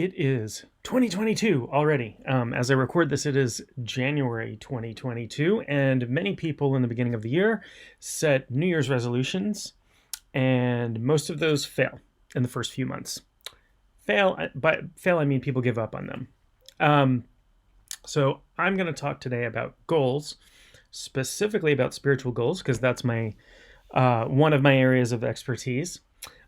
It is 2022 already. As I record this, it is January 2022, and many people in the beginning of the year set New Year's resolutions, and most of those fail in the first few months. By fail, I mean people give up on them. So I'm going to talk today about goals, specifically about spiritual goals, because that's my one of my areas of expertise.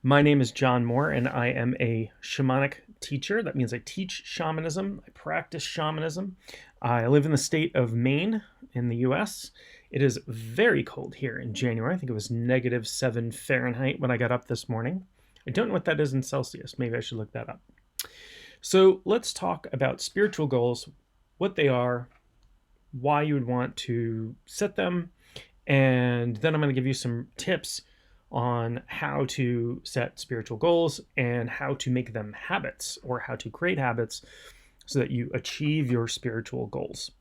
My name is John Moore, and I am a shamanic teacher. That means I teach shamanism. I practice shamanism. I live in the state of Maine in the US. It is very cold here in January. I think it was -7 Fahrenheit when I got up this morning. I don't know what that is in Celsius. Maybe I should look that up. So let's talk about spiritual goals, what they are, why you would want to set them, and then I'm going to give you some tips on how to set spiritual goals and how to make them habits, or how to create habits so that you achieve your spiritual goals.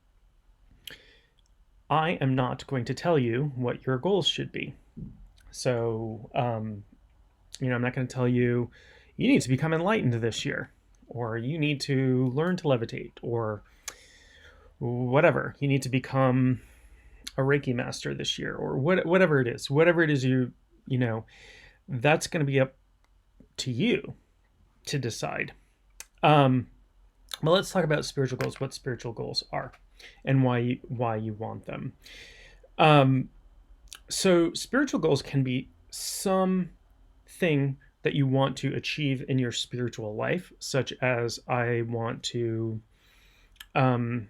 I am not going to tell you what your goals should be. So, I'm not going to tell you need to become enlightened this year, or you need to learn to levitate, or whatever. You need to become a Reiki master this year, or whatever it is. Whatever it is that's going to be up to you to decide. Well, let's talk about spiritual goals, what spiritual goals are, and why you want them. So spiritual goals can be something that you want to achieve in your spiritual life, such as I want to, become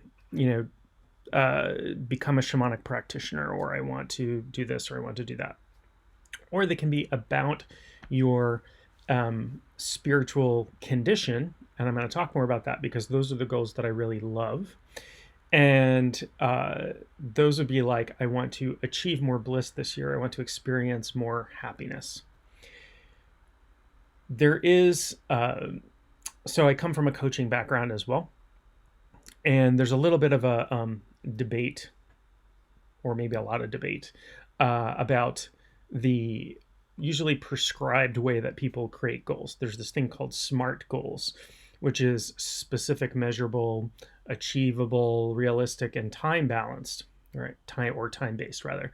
a shamanic practitioner, or I want to do this, or I want to do that. Or they can be about your spiritual condition, and I'm going to talk more about that because those are the goals that I really love. And those would be like, I want to achieve more bliss this year. I want to experience more happiness. There is, so I come from a coaching background as well. And there's a little bit of a debate, or maybe a lot of debate, about the usually prescribed way that people create goals. There's this thing called SMART goals, which is specific, measurable, achievable, realistic, and time balanced, right? Time based rather.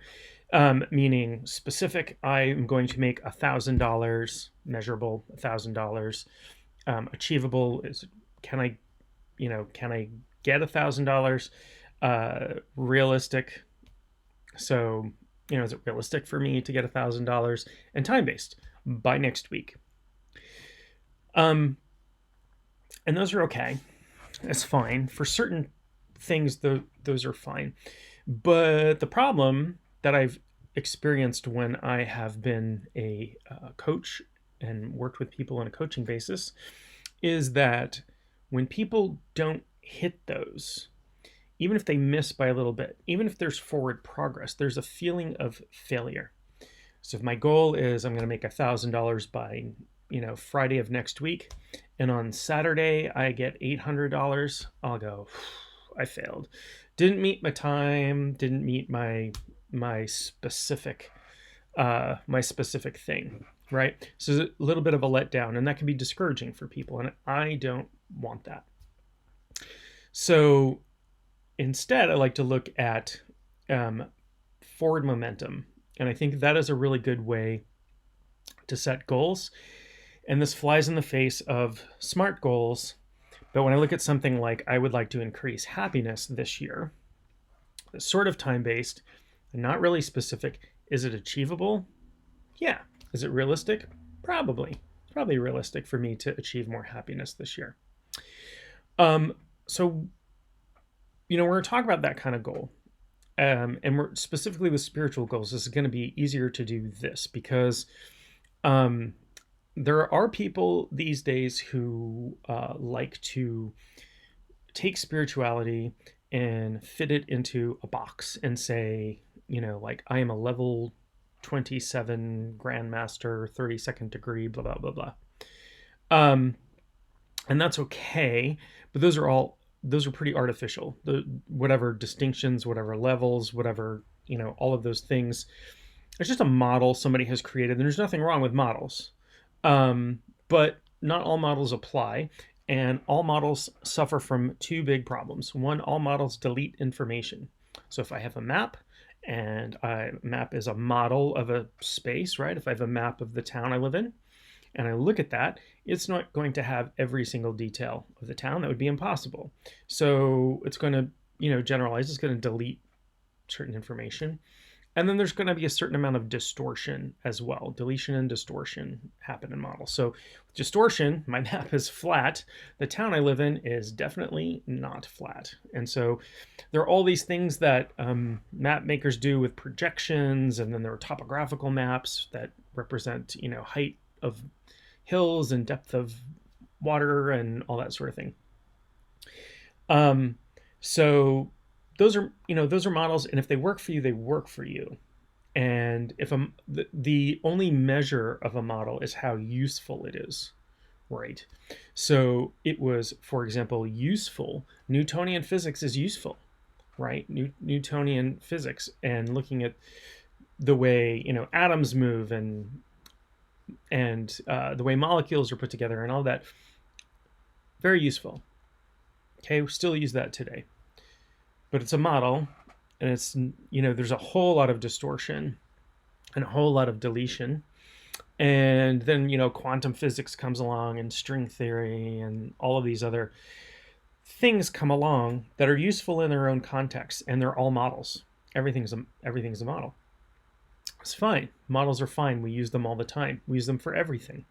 Meaning specific, I am going to make $1,000, measurable, $1,000. Achievable is, can I get $1,000? Realistic, so is it realistic for me to get $1,000? And time-based, by next week. And those are okay. That's fine. For certain things, those are fine. But the problem that I've experienced when I have been a coach and worked with people on a coaching basis is that when people don't hit those, even if they miss by a little bit, even if there's forward progress, there's a feeling of failure. So if my goal is I'm going to make $1,000 by, Friday of next week, and on Saturday I get $800, I'll go, I failed. Didn't meet my time, didn't meet my specific thing, right? So it's a little bit of a letdown, and that can be discouraging for people, and I don't want that. So instead, I like to look at forward momentum. And I think that is a really good way to set goals. And this flies in the face of SMART goals. But when I look at something like, I would like to increase happiness this year, it's sort of time-based, and not really specific. Is it achievable? Yeah. Is it realistic? Probably. It's probably realistic for me to achieve more happiness this year. So, we're going to talk about that kind of goal. And we're specifically with spiritual goals, this is going to be easier to do this because there are people these days who like to take spirituality and fit it into a box and say, like, I am a level 27 grandmaster, 32nd degree, blah, blah, blah, blah. And that's okay, but those are pretty artificial. Whatever distinctions, whatever levels, whatever, all of those things. It's just a model somebody has created, and there's nothing wrong with models. But not all models apply. And all models suffer from two big problems. One, all models delete information. So if I have a map, and a map is a model of a space, right? If I have a map of the town I live in, and I look at that, it's not going to have every single detail of the town. That would be impossible. So it's going to, generalize. It's going to delete certain information. And then there's going to be a certain amount of distortion as well. Deletion and distortion happen in models. So with distortion, my map is flat. The town I live in is definitely not flat. And so there are all these things that map makers do with projections, and then there are topographical maps that represent, height of hills and depth of water and all that sort of thing. So those are models, and if they work for you, they work for you. And if the only measure of a model is how useful it is, right? So it was, for example, useful. Newtonian physics is useful, right? Newtonian physics, and looking at the way atoms move and the way molecules are put together and all that, very useful. Okay, we still use that today. But it's a model, and it's, there's a whole lot of distortion and a whole lot of deletion. And then, quantum physics comes along, and string theory and all of these other things come along that are useful in their own context, and they're all models. Everything's a model. It's fine. Models are fine. We use them all the time. We use them for everything.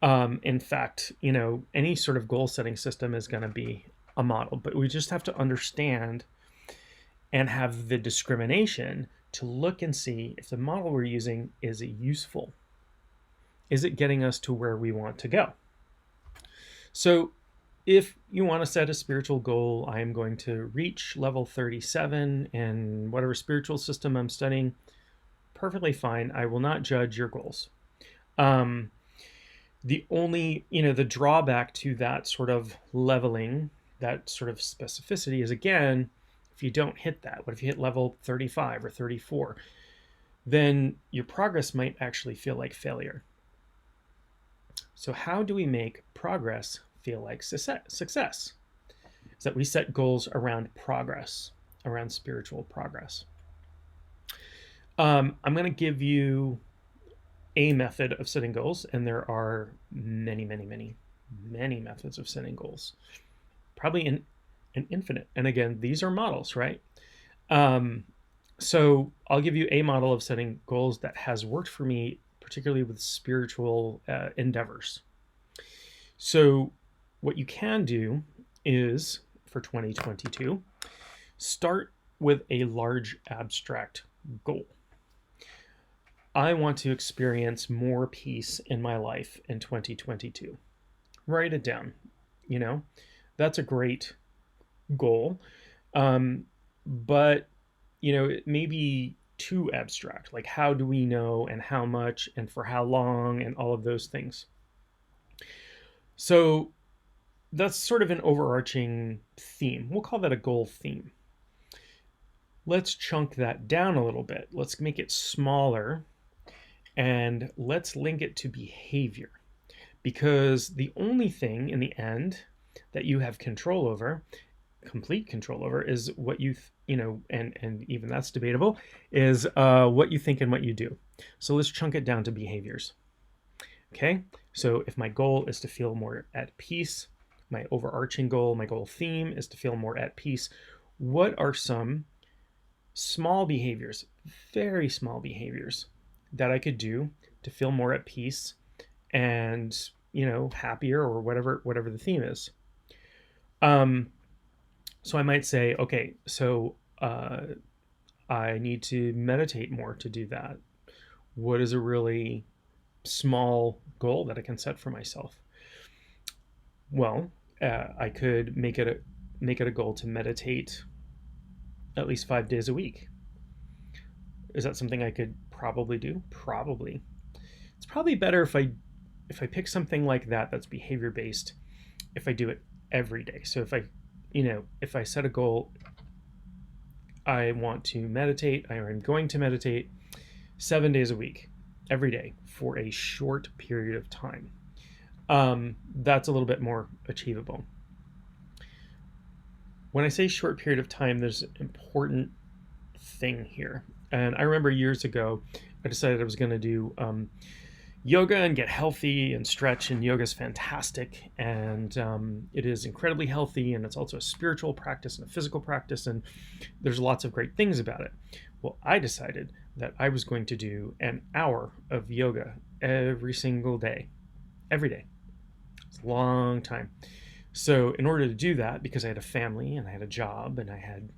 In fact, any sort of goal setting system is going to be a model, but we just have to understand and have the discrimination to look and see if the model we're using is it useful. Is it getting us to where we want to go? So if you want to set a spiritual goal, I am going to reach level 37 in whatever spiritual system I'm studying. Perfectly fine. I will not judge your goals. The only, the drawback to that sort of leveling, that sort of specificity is, again, if you don't hit that, what if you hit level 35 or 34? Then your progress might actually feel like failure. So how do we make progress feel like success? Is that we set goals around progress, around spiritual progress. I'm going to give you a method of setting goals, and there are many methods of setting goals. Probably an infinite. And again, these are models, right? So I'll give you a model of setting goals that has worked for me, particularly with spiritual endeavors. So what you can do is, for 2022, start with a large abstract goal. I want to experience more peace in my life in 2022. Write it down. That's a great goal. But, it may be too abstract. Like, how do we know, and how much, and for how long, and all of those things. So that's sort of an overarching theme. We'll call that a goal theme. Let's chunk that down a little bit. Let's make it smaller, and let's link it to behavior. Because the only thing in the end that you have control over, complete control over, is what you, and even that's debatable, is what you think and what you do. So let's chunk it down to behaviors. Okay, so if my goal is to feel more at peace, my overarching goal, my goal theme is to feel more at peace, what are some small behaviors, very small behaviors, that I could do to feel more at peace and, happier, or whatever the theme is? So I might say, okay, so I need to meditate more to do that. What is a really small goal that I can set for myself? Well, I could make it a goal to meditate at least 5 days a week. Is that something I could probably do? Probably. It's probably better if I pick something like that that's behavior based, if I do it every day. So if I set a goal, I want to meditate, I am going to meditate 7 days a week, every day, for a short period of time. That's a little bit more achievable. When I say short period of time, there's an important thing here. And I remember years ago, I decided I was going to do yoga and get healthy and stretch. And yoga is fantastic, and it is incredibly healthy, and it's also a spiritual practice and a physical practice, and there's lots of great things about it. Well, I decided that I was going to do an hour of yoga every single day, every day. It's a long time. So in order to do that, because I had a family and I had a job and I had,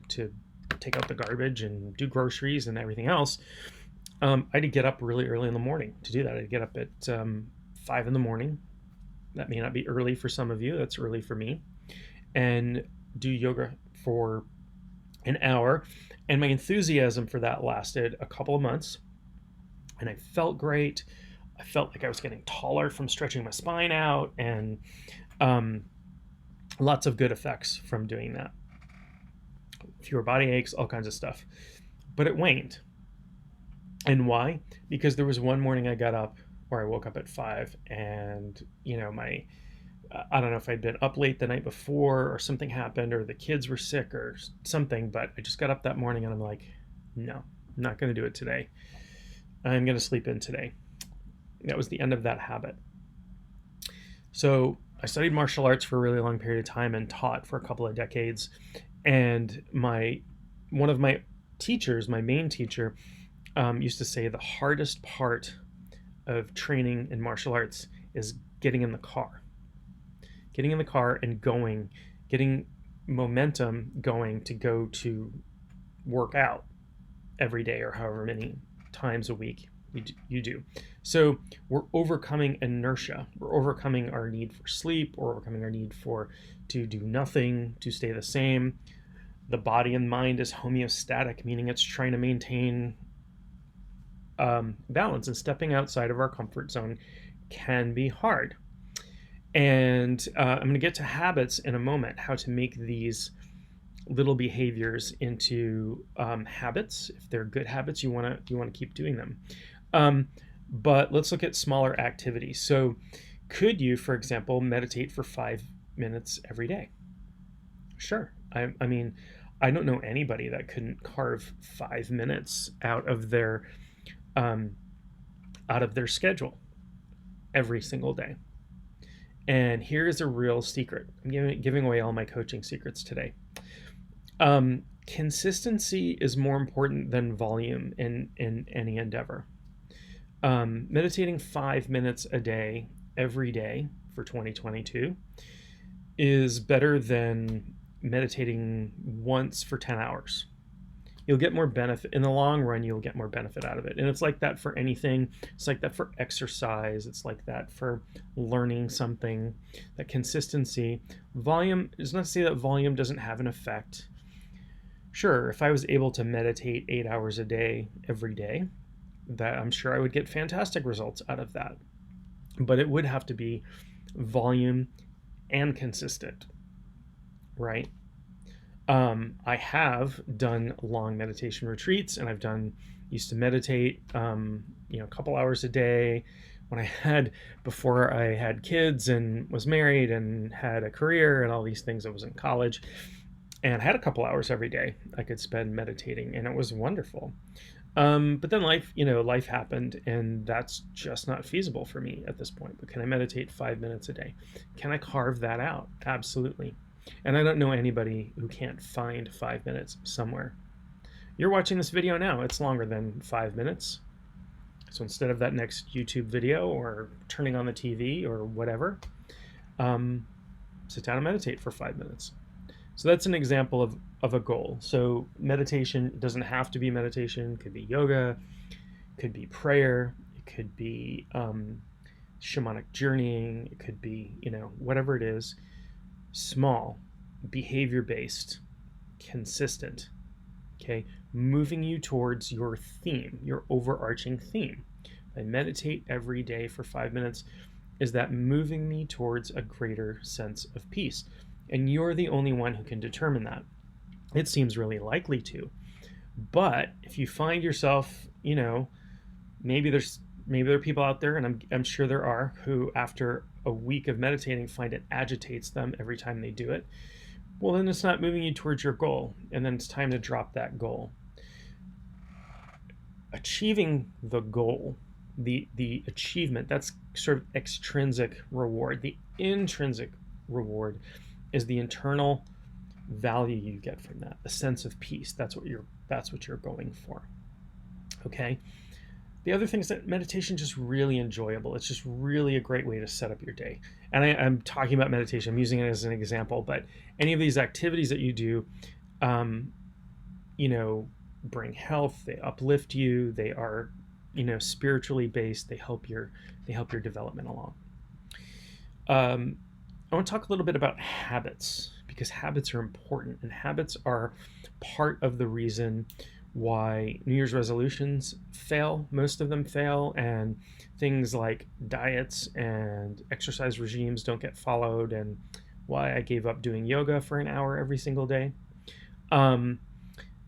to take out the garbage and do groceries and everything else, I had to get up really early in the morning to do that. I had to get up at 5 in the morning. That may not be early for some of you. That's early for me. And do yoga for an hour. And my enthusiasm for that lasted a couple of months. And I felt great. I felt like I was getting taller from stretching my spine out, and lots of good effects from doing that. Fewer body aches, all kinds of stuff. But it waned. And why? Because there was one morning I got up, or I woke up at 5, and I don't know if I'd been up late the night before or something happened, or the kids were sick or something, but I just got up that morning and I'm like, no, I'm not going to do it today. I'm going to sleep in today. That was the end of that habit. So I studied martial arts for a really long period of time and taught for a couple of decades. And one of my teachers, my main teacher, used to say the hardest part of training in martial arts is getting in the car. Getting in the car and going, getting momentum going to go to work out every day or however many times a week you do. So we're overcoming inertia. We're overcoming our need for sleep. We're overcoming our need to do nothing, to stay the same. The body and mind is homeostatic, meaning it's trying to maintain balance, and stepping outside of our comfort zone can be hard. And I'm going to get to habits in a moment, how to make these little behaviors into habits. If they're good habits, you want to keep doing them. But let's look at smaller activities. So could you, for example, meditate for 5 minutes every day? Sure. I mean, I don't know anybody that couldn't carve 5 minutes out of their schedule every single day. And here's a real secret. I'm giving away all my coaching secrets today. Consistency is more important than volume in any endeavor. Meditating 5 minutes a day, every day for 2022 is better than meditating once for 10 hours. You'll get more benefit in the long run. You'll get more benefit out of it. And it's like that for anything. It's like that for exercise. It's like that for learning something. That consistency. Volume is not to say that volume doesn't have an effect. Sure, if I was able to meditate 8 hours a day every day, that I'm sure I would get fantastic results out of that. But it would have to be volume and consistent, right? I have done long meditation retreats, and used to meditate, a couple hours a day before I had kids and was married and had a career and all these things. I was in college and had a couple hours every day I could spend meditating, and it was wonderful. But then life happened, and that's just not feasible for me at this point. But can I meditate 5 minutes a day? Can I carve that out? Absolutely. And I don't know anybody who can't find 5 minutes somewhere. You're watching this video now. It's longer than 5 minutes. So instead of that next YouTube video or turning on the TV or whatever, sit down and meditate for 5 minutes. So that's an example of a goal. So meditation doesn't have to be meditation. It could be yoga, it could be prayer, it could be shamanic journeying, it could be, whatever it is. Small, behavior-based, consistent, okay? Moving you towards your theme, your overarching theme. I meditate every day for 5 minutes. Is that moving me towards a greater sense of peace? And you're the only one who can determine that. It seems really likely to. But if you find yourself, maybe there's maybe there are people out there, and I'm sure there are, who after a week of meditating find it agitates them every time they do it. Well, then it's not moving you towards your goal, and then it's time to drop that goal. Achieving the goal, the achievement, that's sort of extrinsic reward. The intrinsic reward is the internal value you get from that, the sense of peace. That's what you're going for. Okay. The other thing is that meditation is just really enjoyable. It's just really a great way to set up your day. And I'm talking about meditation. I'm using it as an example, but any of these activities that you do, um, bring health. They uplift you. They are, spiritually based. They help your development along. I want to talk a little bit about habits, because habits are important, and habits are part of the reason why New Year's resolutions fail. Most of them fail, and things like diets and exercise regimes don't get followed, and why I gave up doing yoga for an hour every single day.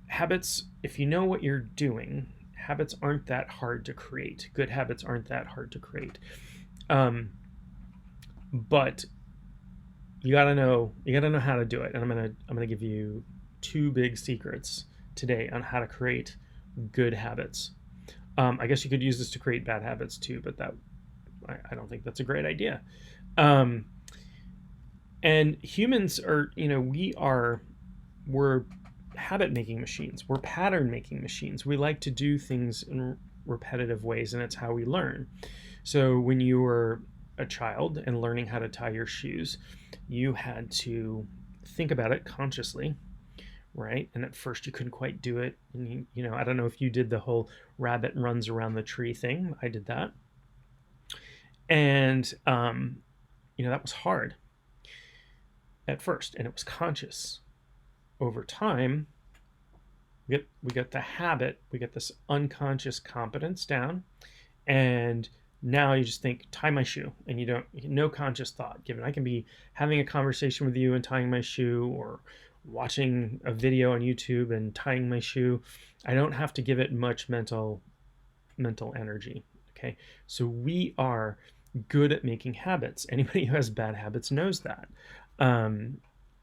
Habits, if you know what you're doing, habits aren't that hard to create. Good habits aren't that hard to create. But you gotta know how to do it. And I'm gonna give you 2 big secrets today on how to create good habits. I guess you could use this to create bad habits too, but I don't think that's a great idea. And humans are, we're habit making machines. We're pattern making machines. We like to do things in repetitive ways, and it's how we learn. So when you were a child and learning how to tie your shoes, you had to think about it consciously, right? And at first you couldn't quite do it. And I don't know if you did the whole rabbit runs around the tree thing. I did that. And, that was hard at first, and it was conscious. Over time, we get the habit, we get this unconscious competence down, and now you just think, tie my shoe, and no conscious thought given. I can be having a conversation with you and tying my shoe, or watching a video on YouTube and tying my shoe. I don't have to give it much mental energy. Okay, so we are good at making habits. Anybody who has bad habits knows that. I'm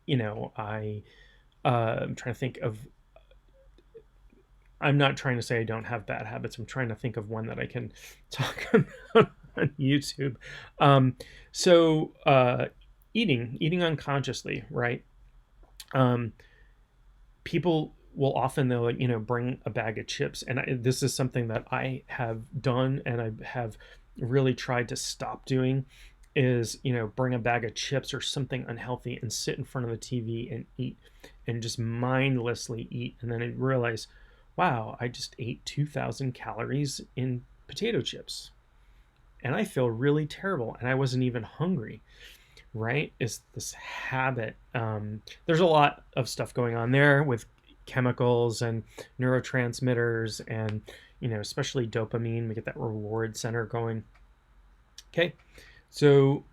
trying to think of. I'm not trying to say I don't have bad habits. I'm trying to think of one that I can talk about on YouTube. Eating unconsciously, right? People will often, they'll bring a bag of chips, and this is something that I have done, and I have really tried to stop doing, is bring a bag of chips or something unhealthy and sit in front of the TV and eat, and just mindlessly eat, and then I realize, wow, I just ate 2,000 calories in potato chips, and I feel really terrible, and I wasn't even hungry. Right? Is this habit. There's a lot of stuff going on there with chemicals and neurotransmitters, and especially dopamine. We get that reward center going. Okay, so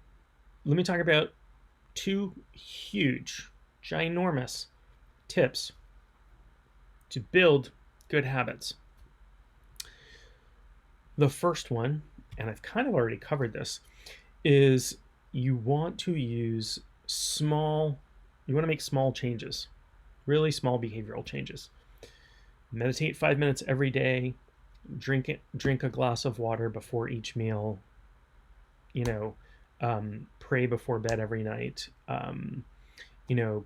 let me talk about 2 huge, ginormous tips to build good habits. The first one, and I've kind of already covered this, is you want to make small changes, really small behavioral changes. Meditate 5 minutes every day, drink a glass of water before each meal, pray before bed every night,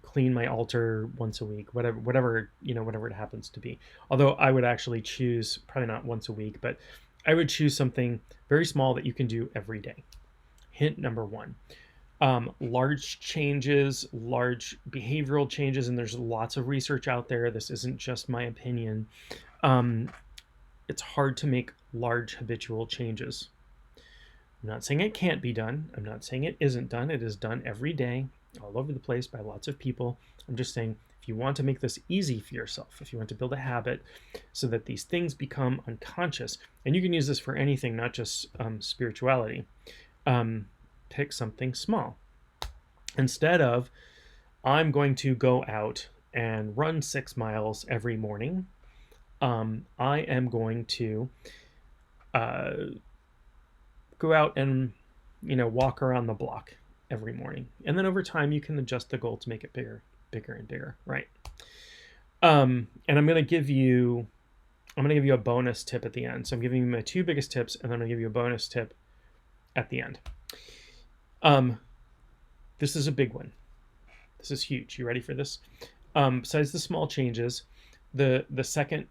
clean my altar once a week, whatever it happens to be. Although I would actually choose, probably not once a week, but I would choose something very small that you can do every day. Hint number 1, large changes, large behavioral changes, and there's lots of research out there. This isn't just my opinion. It's hard to make large habitual changes. I'm not saying it can't be done. I'm not saying it isn't done. It is done every day, all over the place by lots of people. I'm just saying, if you want to make this easy for yourself, if you want to build a habit so that these things become unconscious, and you can use this for anything, not just spirituality, pick something small. Instead of, I'm going to go out and run 6 miles every morning, I am going to go out and, walk around the block every morning. And then over time, you can adjust the goal to make it bigger, bigger and bigger, right? And I'm going to give you a bonus tip at the end. So I'm giving you my 2 biggest tips, and then I'm going to give you a bonus tip at the end. This is a big one. This is huge. You ready for this? Besides the small changes, the second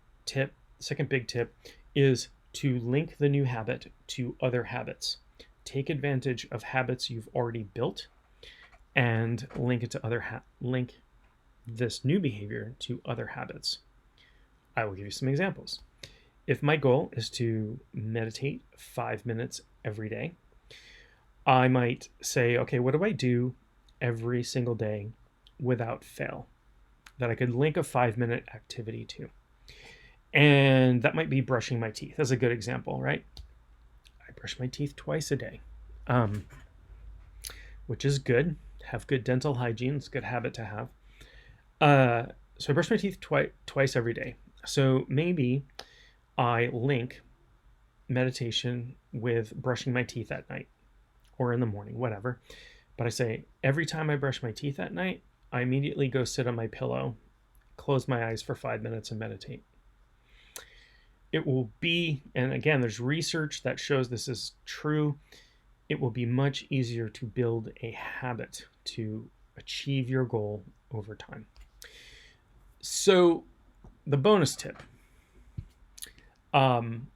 big tip is to link the new habit to other habits. Take advantage of habits you've already built and link it to link this new behavior to other habits. I will give you some examples. If my goal is to meditate 5 minutes every day, I might say, okay, what do I do every single day without fail that I could link a 5-minute activity to? And that might be brushing my teeth. That's a good example, right? I brush my teeth twice a day, which is good. Have good dental hygiene. It's a good habit to have. So I brush my teeth twice every day. So maybe I link meditation with brushing my teeth at night or in the morning, whatever. But I say every time I brush my teeth at night, I immediately go sit on my pillow, close my eyes for 5 minutes and meditate. It will be, and again, there's research that shows this is true, it will be much easier to build a habit to achieve your goal over time. So the bonus tip, and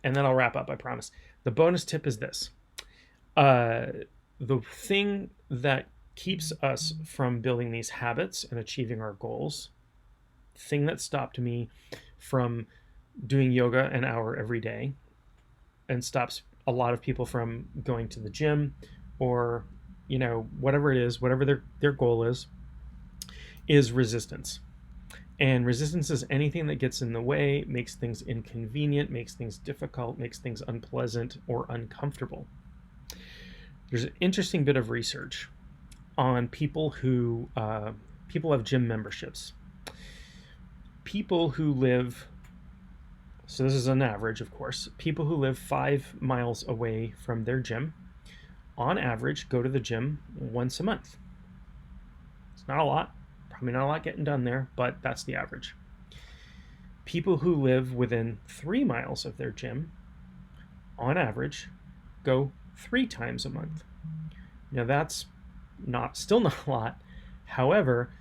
then I'll wrap up, I promise. The bonus tip is this. The thing that keeps us from building these habits and achieving our goals, the thing that stopped me from doing yoga an hour every day and stops a lot of people from going to the gym or, whatever it is, whatever their goal is resistance. And resistance is anything that gets in the way, makes things inconvenient, makes things difficult, makes things unpleasant or uncomfortable. There's an interesting bit of research on people who have gym memberships. People who live, so this is an average, of course, people who live 5 miles away from their gym, on average, go to the gym once a month. It's not a lot. Probably not a lot getting done there, but that's the average. People who live within 3 miles of their gym, on average, go 3 times a month. Now that's still not a lot. However,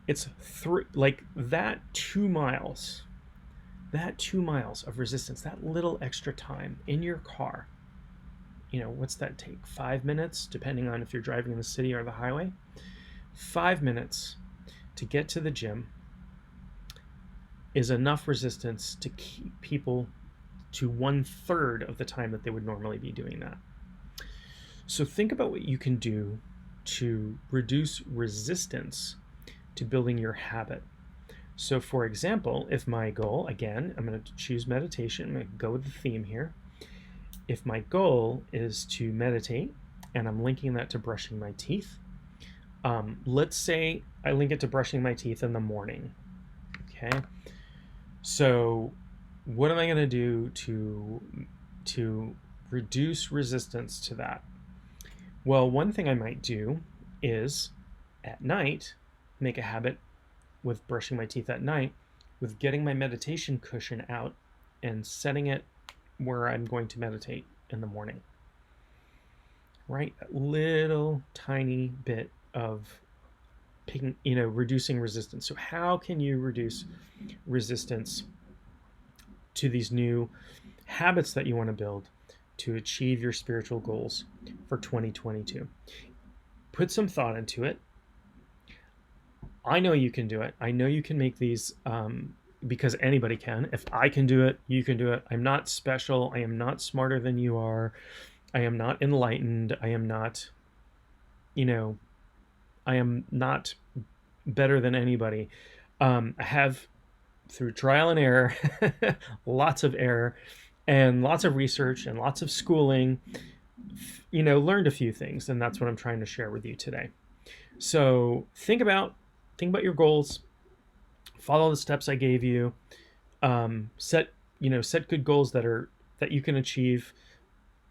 it's that 2 miles of resistance, that little extra time in your car. What's that take? 5 minutes, depending on if you're driving in the city or the highway. 5 minutes to get to the gym is enough resistance to keep people to 1/3 of the time that they would normally be doing that. So think about what you can do to reduce resistance to building your habit. So for example, if my goal, again, I'm going to choose meditation. I'm going to go with the theme here. If my goal is to meditate and I'm linking that to brushing my teeth, let's say I link it to brushing my teeth in the morning. Okay. So what am I going to do to reduce resistance to that? Well, one thing I might do is at night, make a habit with brushing my teeth at night, with getting my meditation cushion out and setting it where I'm going to meditate in the morning. Right? That little tiny bit of reducing resistance. So how can you reduce resistance to these new habits that you want to build to achieve your spiritual goals for 2022? Put some thought into it. I know you can do it. I know you can make these because anybody can. If I can do it, you can do it. I'm not special. I am not smarter than you are. I am not enlightened. I am not, I am not better than anybody. I have, through trial and error, lots of error and lots of research and lots of schooling, learned a few things, and that's what I'm trying to share with you today. So think about your goals, follow the steps I gave you, set good goals that you can achieve,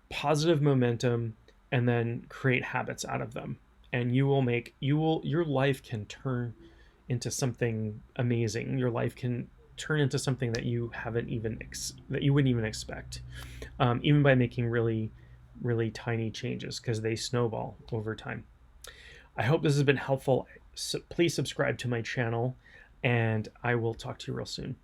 positive momentum, and then create habits out of them. And your life can turn into something amazing. Your life can turn into something that you haven't even that you wouldn't even expect, even by making really, really tiny changes, because they snowball over time. I hope this has been helpful. So please subscribe to my channel, and I will talk to you real soon.